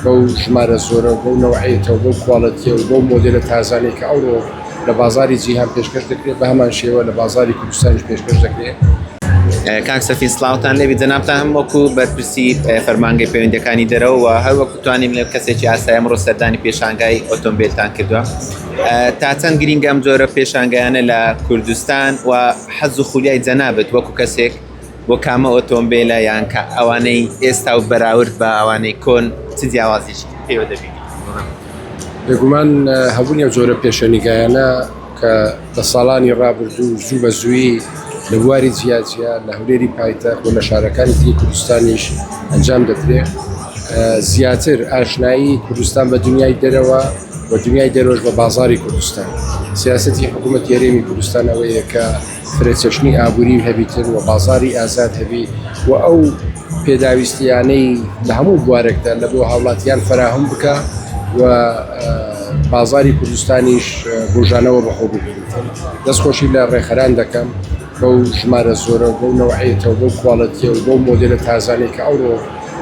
بەو ژمارە زۆرە بۆ نەوعیتەوە بۆ کوواڵەتیە و بۆ مۆدلە تازانەی کە ئەوڕۆ لە بازاری جیهان پێشکەش دەکرێت بە هەمان شێوە لە بازاری کوردستانیش پێشکەش دەکرێت. کاک سەفین سڵاوتان لێبی جەنابتان هەم وەکو بەرپرسی فەرمانگەی پەیوەندیەکانی دەرەوە و هەروەکو توانیم لێ کەسێکی ئاسایی ئەمڕۆ سەردانی پێشانگای ئۆتۆمبیلتان کردووە. تا چەند گرینگە ئەم جۆرە پێشانگایانە لە کوردستان و حەز و خولیای جەنابەت وەکو کەسێک بۆ کامە ئۆتۆمبیلە یان کە ئەوانەی ئێستا و بەراورد بە ئەوانەی کۆن چ جیاوازیشی پێوە دەبینی؟ بێگومان هەبوونی ئەو جۆرە پێشەنیگایانە کە لە ساڵانی ڕابردوو زوو بە زووی لە بواری جیاجیا لە هەولێری پایتەخت و لە شارەکانی دیکە کوردستانیش ئەنجام دەدرێت. زیاتر ئاشنایی کوردستان بە دنیای دەرەوە و دنیای دەرەوەش بە بازاری کوردستان. سیاسەتی حکوومەت یاریمی کوردستان ئەوەیە کە فرێچەشنی ئابووری هەبیتن و بازاری ئازاد هەبی و ئەو پێداویستیانەی لە هەموو بوارێکدا لە بۆ هاوڵاتیان فراهم بکە و بازاری کوردستانیش ڕۆژانەوە بەخۆ بگرێتن. دەستخۆشی لە ڕێخەران دەکەم بەو ژمارە زۆرە بۆ نەوعیتەوە بۆ کوواڵەتیە و بۆ مۆدلە تازانەی کە ئەوڕۆ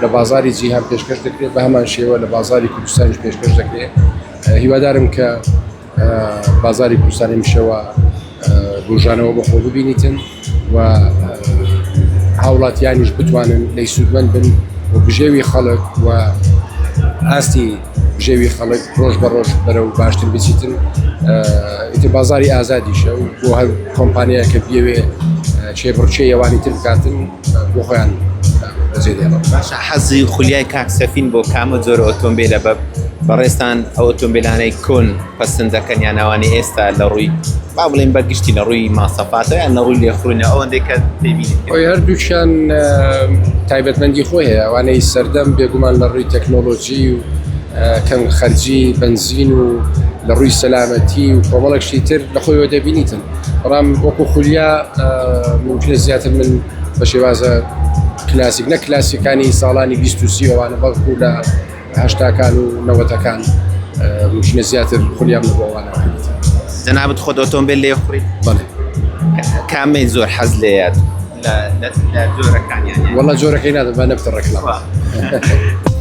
لە بازاری جیهان پێشکەش دەکرێت بە هەمان شێوە لە بازاری کوردستانیش پێشکەش دەکرێت. هیوادارم کە بازاری کوردستانی میشەوە ڕۆژانەوە بەخۆ ببینیتن و هاوڵاتیانیش بتوانن لی سوودمەند بن و بژێوی خەڵک و ئاستی بژێوی خەڵک ڕۆژ بە ڕۆژ بەرەو باشتر بچیتن. ئیتر بازاری ئازادیشە و بۆ هەر کۆمپانیایە کە بێوێ چێبڕچێ ئەوانی تر بکاتن بۆ خۆیان بەجێدێڵن. باشە حەزی خولیای کاک سەفین بۆ کامە جۆرە ئۆتۆمبیلە بەڕێستان ئەو ئۆتۆمبیلانەی کۆن پەسەند دەکەن یان ئەوانەی ئێستا لە ڕووی با بڵێن بەرگشتی لە ڕووی ماسەفاتە یان لە ڕووی لێخوڕینە ئەوەندەی کە دەبینیت؟ ئەوی هەردووکیان تایبەتمەندی خۆی هەیە. ئەوانەی سەردەم بێگومان لە ڕووی تەکنۆلۆژی و کەم خەرجی بنزین و لە ڕووی سەلامەتی و کۆمەڵێکشتی تر لە خۆیەوە دەبینیتن. بەڵام وەکو خولیا ممکنە زیاتر من بە شێوازە کلاسیک نە کلاسیکانی ساڵانی 2030 ئەوانە بەڵکو لە هەشتاکان و نەوەتەکان ممکنە زیاتر خولیام لە بۆ ئەوانە بینیتن. جەنابەت خۆت ئۆتۆمبیل لێخوڕیت؟ بەڵێ. کامەی زۆر حەز لێیات لە جۆرەکانیان؟ وەڵا جۆرەکەی نادەم با نەبتە ڕێکڵام.